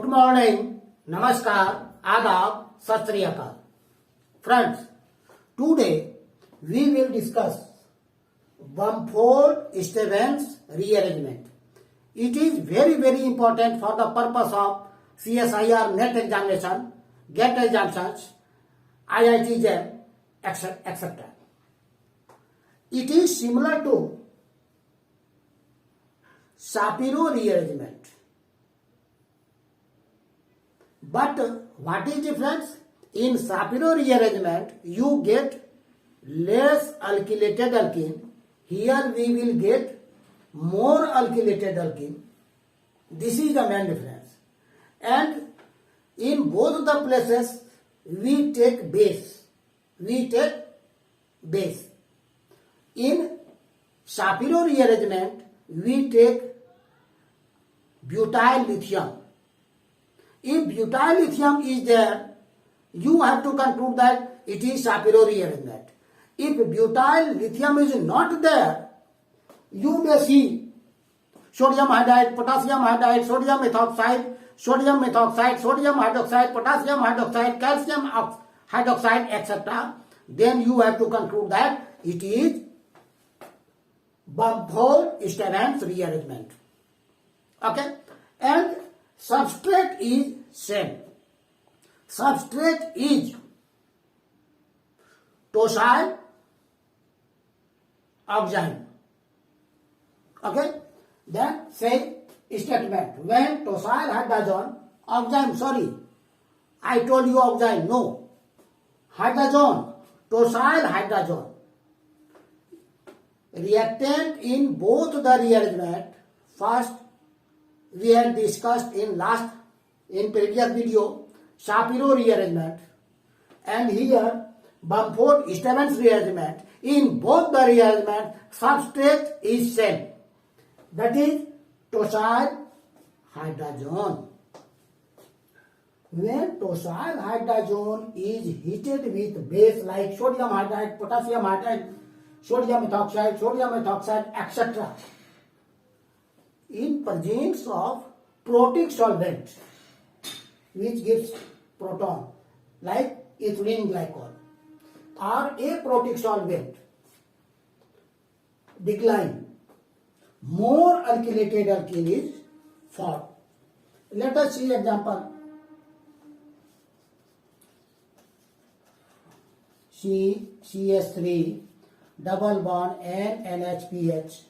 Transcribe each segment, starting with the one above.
morning, namaskar, adab, sat sri akal. Friends, today we will discuss Bumford-Stevens rearrangement. It is very important for the purpose of CSIR NET examination, GATE examinations, IIT JAM, etc. It is similar to Shapiro rearrangement. But what is difference? In Shapiro rearrangement, you get less alkylated alkene. Here we will get more alkylated alkene. This is the main difference. And in both the places, we take base. In Shapiro rearrangement, we take butyl lithium. If butyl lithium is there, you have to conclude that it is Shapiro rearrangement. If butyl lithium is not there, you may see sodium hydride, potassium hydride, sodium methoxide, sodium methoxide, sodium hydroxide, potassium hydroxide, calcium hydroxide, etc. Then you have to conclude that it is Bumford-Stevens rearrangement. Okay? And substrate is same. Substrate is tosyl oxime. Okay? Then say statement. When tosyl hydrazone oxime, I told you oxime, no. Hydrazone, tosyl hydrazone. Reactant in both the rearrangement, first we had discussed in previous video Shapiro rearrangement, and here Bumford-Stevens rearrangement. In both the rearrangement, substrate is same, that is tosyl hydrazone. When tosyl hydrazone is heated with base like sodium hydride, potassium hydride, sodium methoxide, etc., in presence of protic solvent which gives proton like ethylene glycol or a protic solvent decline, more alkylated alkene is formed. Let us see example. CS3 double bond NNHPH,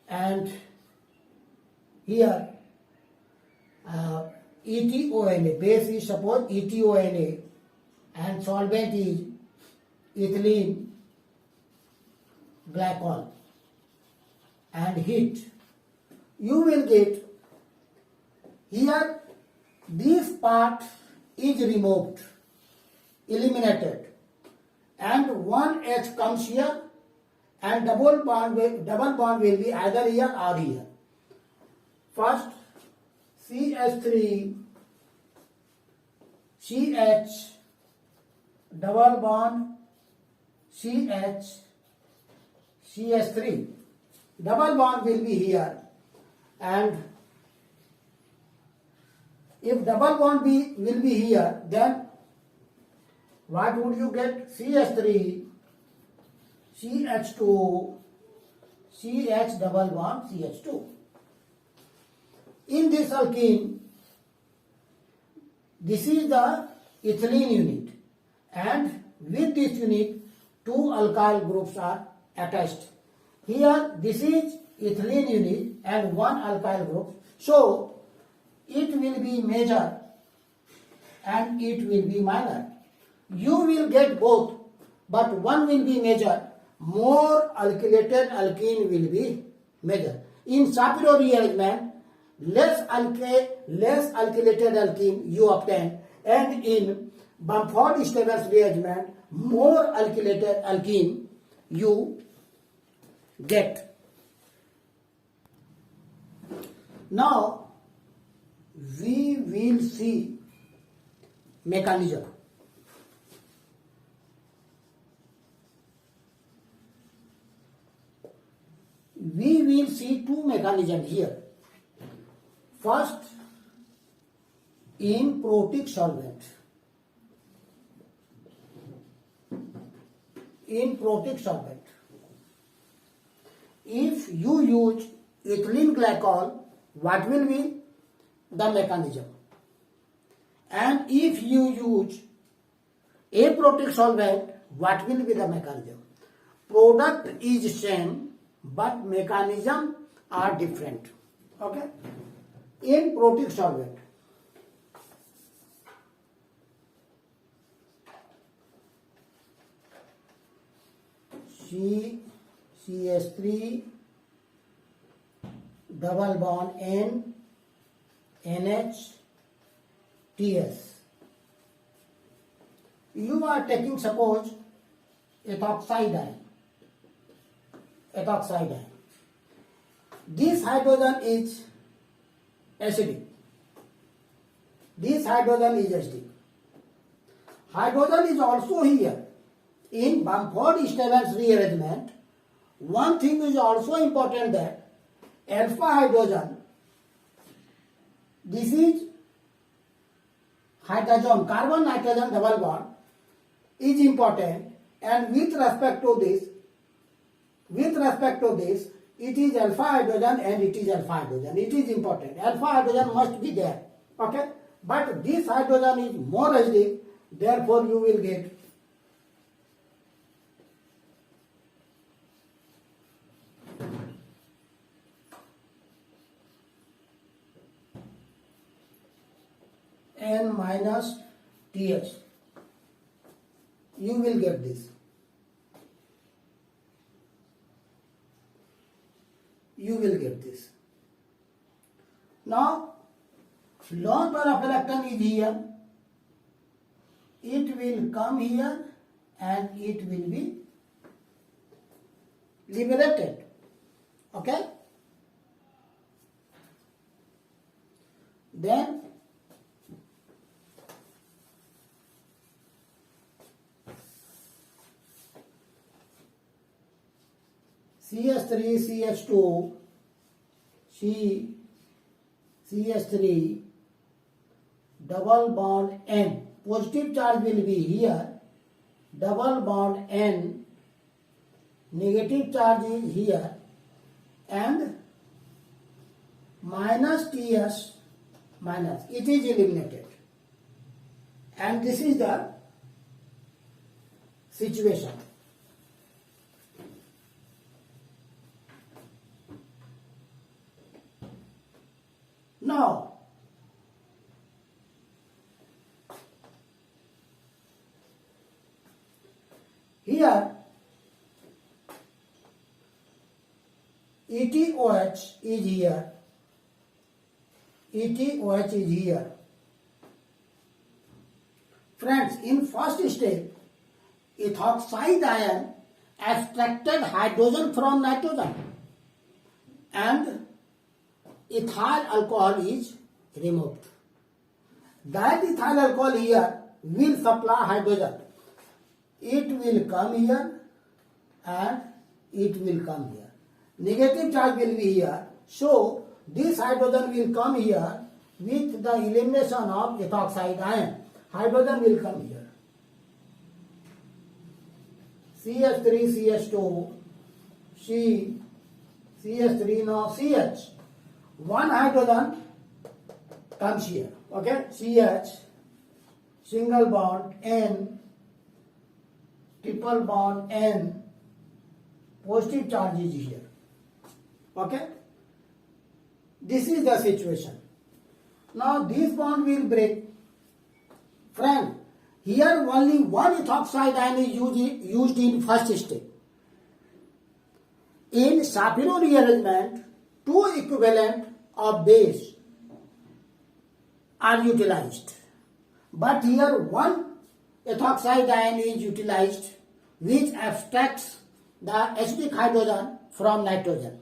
and here ETONA, base is suppose ETONA, and solvent is ethylene glycol, and heat. You will get here this part is removed, eliminated, and one H comes here, and double bond will be either here or here. First CH3 CH double bond CH CH3, double bond will be here, and if double bond will be here, then what would you get? CH3 CH2 CH double bond CH2. In this alkene, this is the ethylene unit, and with this unit two alkyl groups are attached. Here this is ethylene unit and one alkyl group, so it will be major and it will be minor. You will get both, but one will be major. More alkylated alkene will be major. In Shapiro rearrangement, less alkylated alkene you obtain, and in Bumford-Stevens rearrangement, more alkylated alkene you get. Now we will see mechanism. We will see two mechanisms here. First, in protic solvent. In protic solvent, if you use ethylene glycol, what will be the mechanism? And if you use aprotic solvent, what will be the mechanism? Product is same, but mechanism are different. Okay? In protic solvent, CH3 double bond N NH TS. You are taking, suppose, ethoxide ion. Ethoxide ion. This hydrogen is acidic. This hydrogen is acidic. Hydrogen is also here. In Bamford-Stevens rearrangement, one thing is also important, that alpha hydrogen, this is hydrogen, carbon nitrogen double bond is important, and with respect to this, it is alpha hydrogen and it is alpha hydrogen. It is important. Alpha hydrogen must be there. Okay? But this hydrogen is more acidic, therefore you will get N minus TH. You will get this. You will get this. Now, lone pair of electron is here. It will come here and it will be liberated. Okay? Then CH3, CH2, CH3, double bond N. Positive charge will be here, double bond N, negative charge is here, and minus TS, minus, it is eliminated. And this is the situation. Now, here ETOH is here. ETOH is here. Friends, in first step, ethoxide ion extracted hydrogen from nitrogen and ethyl alcohol is removed. That ethyl alcohol here will supply hydrogen. It will come here and it will come here. Negative charge will be here. So, this hydrogen will come here with the elimination of ethoxide ion. Hydrogen will come here. CH3, CH2, CH3, now CH. One hydrogen comes here. Okay? CH, single bond N, triple bond N, positive charge is here. Okay? This is the situation. Now this bond will break. Friend, here only one ethoxide ion is used in first step. In Shapiro rearrangement, two equivalent of base are utilized. But here one ethoxide ion is utilized which abstracts the acidic hydrogen from nitrogen.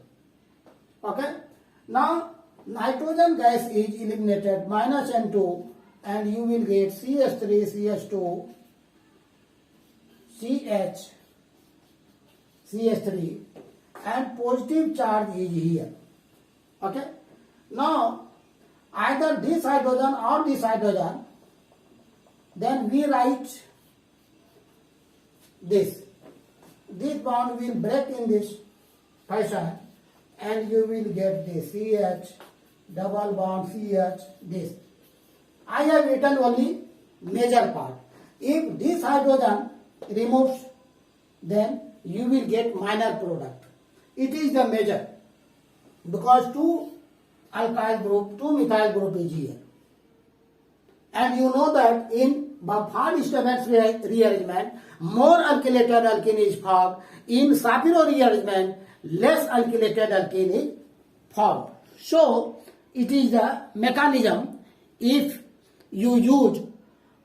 Okay? Now nitrogen gas is eliminated, minus N2, and you will get CH3, CH2, CH, CH3, and positive charge is here. Okay? Now either this hydrogen or this hydrogen, then we write this. This bond will break in this fashion and you will get this CH, double bond CH, this. I have written only major part. If this hydrogen removes, then you will get minor product. It is the major, because two alkyl group, two methyl group is here. And you know that in Bumford-Stevens rearrangement, more alkylated alkene is formed. In Shapiro rearrangement, less alkylated alkene is formed. So, it is the mechanism if you use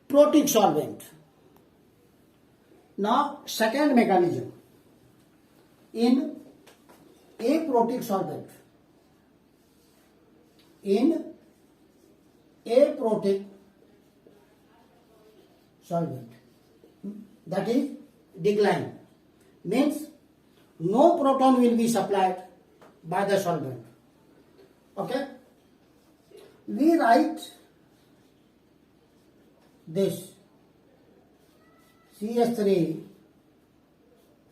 protic solvent. Now, second mechanism. In aprotic solvent. In aprotic solvent, that is decline, means no proton will be supplied by the solvent. Okay, we write this CH3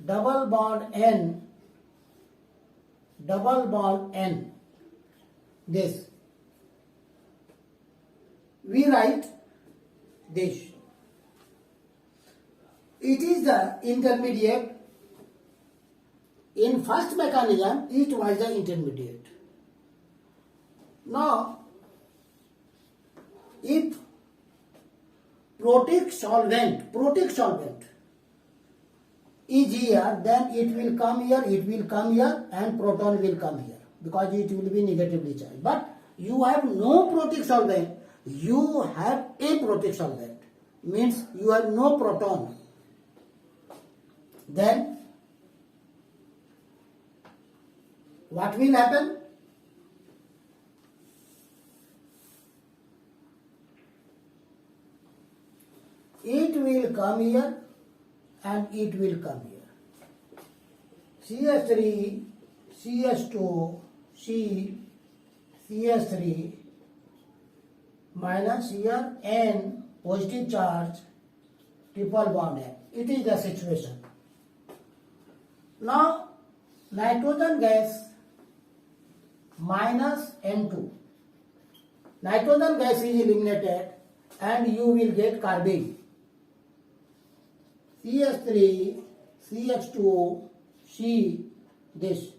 double bond N, this. We write this. It is the intermediate. In first mechanism, it was the intermediate. Now, if protic solvent is here, then it will come here, and proton will come here, because it will be negatively charged. But you have no protic solvent, you have aprotic solvent, means you have no proton. Then what will happen? It will come here and it will come here. CH3, CH2, C, CH3 minus here N, positive charge, triple bond N. It is the situation. Now, nitrogen gas minus N2. Nitrogen gas is eliminated and you will get carbene. CH3, CH2O, C, this,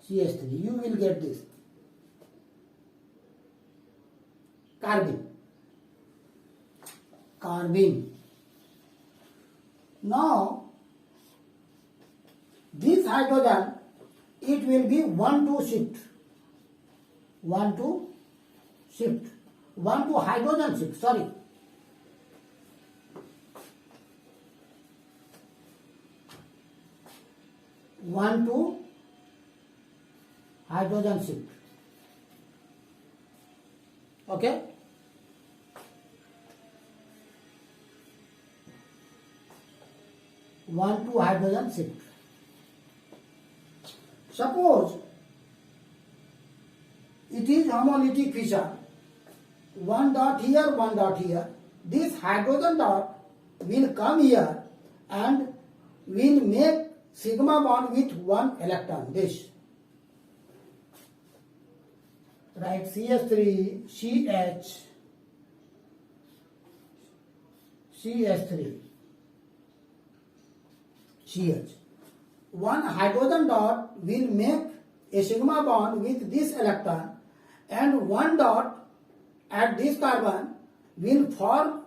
CH3. You will get this. Carbene. Now, this hydrogen, it will be 1,2 shift. 1,2 shift. 1,2 hydrogen shift, sorry. One to hydrogen shift. Okay. One to hydrogen shift. Suppose it is homolytic fission. One dot here, one dot here. This hydrogen dot will come here and will make sigma bond with one electron, this. Write CH3, CH, CH3, CH. One hydrogen dot will make a sigma bond with this electron, and one dot at this carbon will form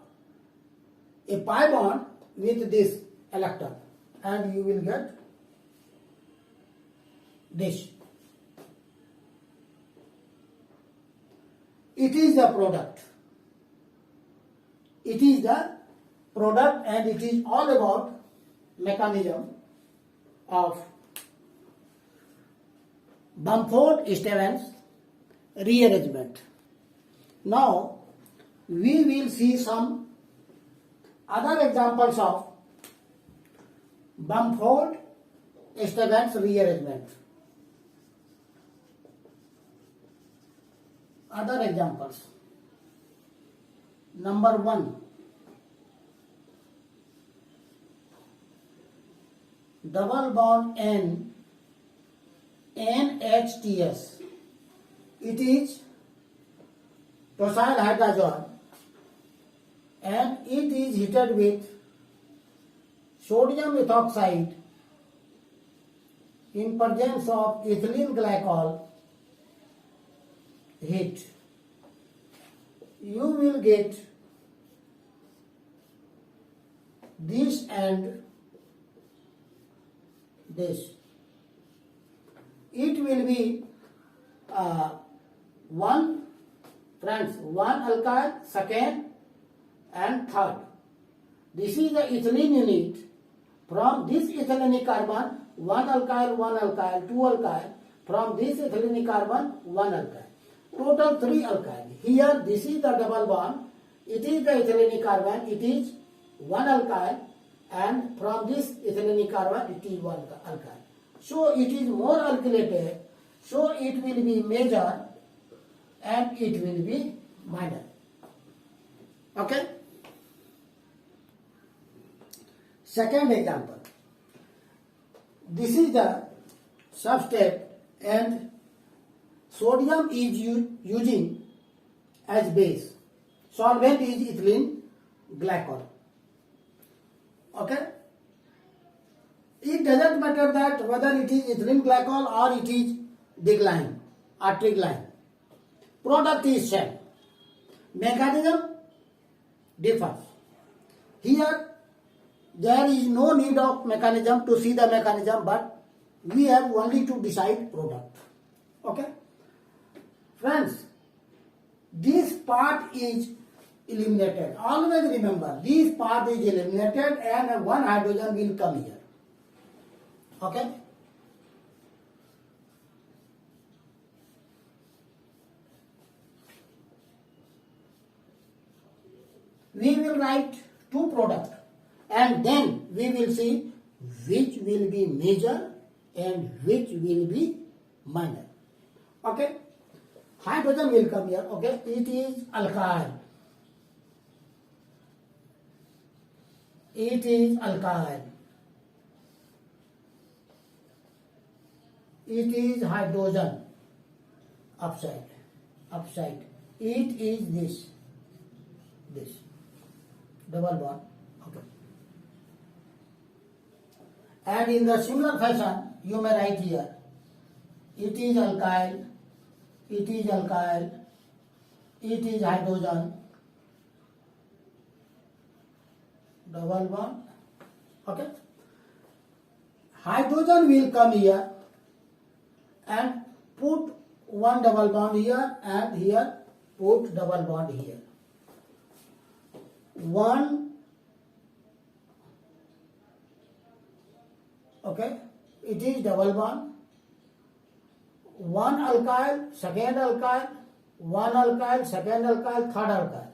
a pi bond with this electron, and you will get this. It is the product. It is the product, and it is all about mechanism of Bumford-Stevens rearrangement. Now, we will see some other examples of Bumford-Stevens rearrangement. Other examples. Number 1. Double bond NHTS. It is tosyl hydrazine and it is heated with sodium ethoxide in presence of ethylene glycol heat. You will get this and this. It will be one alkyl, second and third. This is the ethylene unit. From this ethylene carbon, one alkyl, two alkyl. From this ethylene carbon, one alkyl. Total 3 alkyl. Here, this is the double bond. It is the ethylene carbon. It is one alkyl, and from this ethylene carbon, it is one alkyl. So it is more alkylated. So it will be major, and it will be minor. Okay. Second example. This is the substrate and sodium is using as base. Solvent is ethylene glycol. Okay. It doesn't matter that whether it is ethylene glycol or it is decline or triglyne. Product is same. Mechanism differs. Here there is no need of mechanism to see the mechanism, but we have only to decide product. Okay. Friends, this part is eliminated. Always remember, this part is eliminated and one hydrogen will come here. Okay. We will write two products and then we will see which will be major and which will be minor. Okay. Hydrogen will come here. Okay. It is alkyl. It is alkyl. It is hydrogen. Upside. It is this. Double bond. Okay. And in the similar fashion, you may write here. It is alkyl. It is alkyl. It is hydrogen. Double bond. Okay. Hydrogen will come here and put one double bond here and here put double bond here. One. Okay. It is double bond. One alkyl, second alkyl, one alkyl, second alkyl, third alkyl.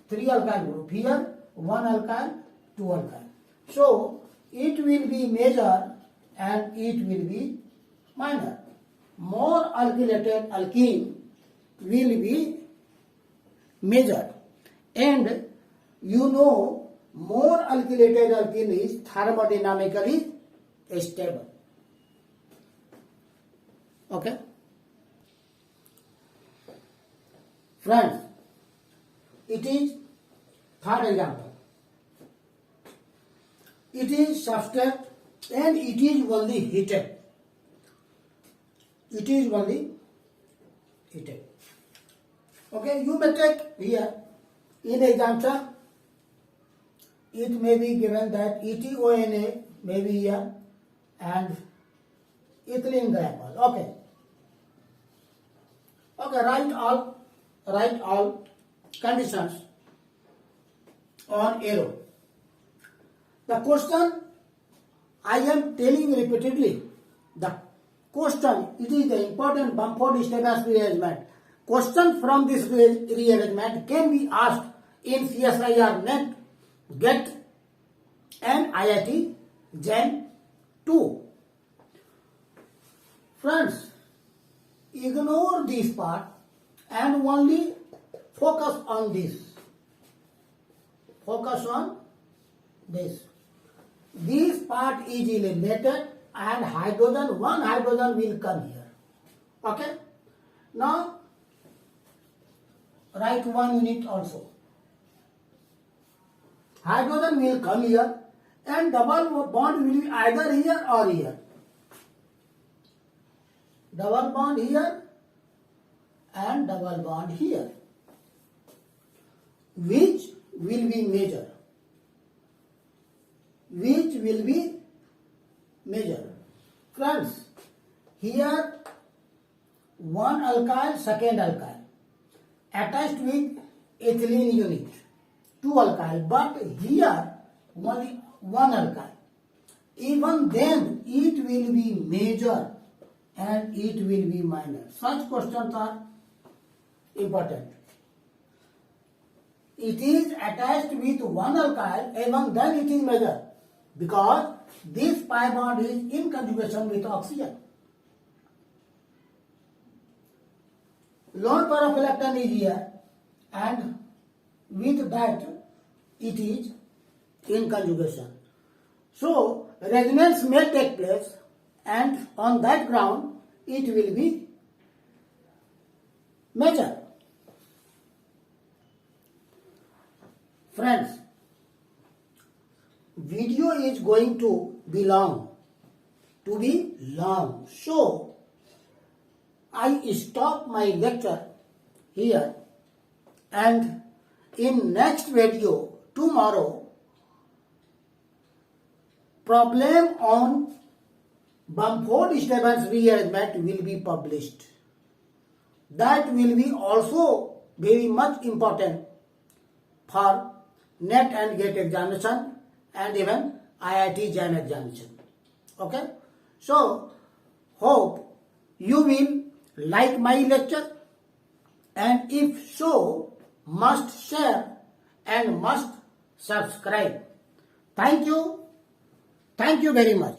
3 alkyl group. Here, one alkyl, 2 alkyl. So, it will be major and it will be minor. More alkylated alkene will be major. And you know, more alkylated alkene is thermodynamically stable. Okay. Friends, it is third example. It is substrate and it is only heated. It is only heated. Okay, you may take here in example. It may be given that ETONA may be here and ethylene glycol. Okay. Okay, write all conditions on arrow. The question I am telling repeatedly, the question, it is the important Bumford-Stevens rearrangement. Question from this rearrangement can be asked in CSIR NET, GET and IIT Gen 2. Friends, ignore this part and only focus on this. Focus on this. This part is eliminated and one hydrogen will come here. Okay? Now, write 1 unit also. Hydrogen will come here and double bond will be either here or here. Double bond here and double bond here. Which will be major? Which will be major? Friends, here one alkyl, second alkyl attached with ethylene unit, 2 alkyl, but here only 1 alkyl. Even then it will be major and it will be minor. Such questions are important. It is attached with 1 alkyl, even then it is major, because this pi bond is in conjugation with oxygen. Lone pair of electron is here, and with that it is in conjugation. So resonance may take place, and on that ground it will be major. Friends, video is going to be long. So I stop my lecture here, and in next video tomorrow, problem on Bumford disturbance rearrangement will be published. That will be also very much important for NET and GATE examination and even IIT JAM examination. Okay? So, hope you will like my lecture, and if so, must share and must subscribe. Thank you. Thank you very much.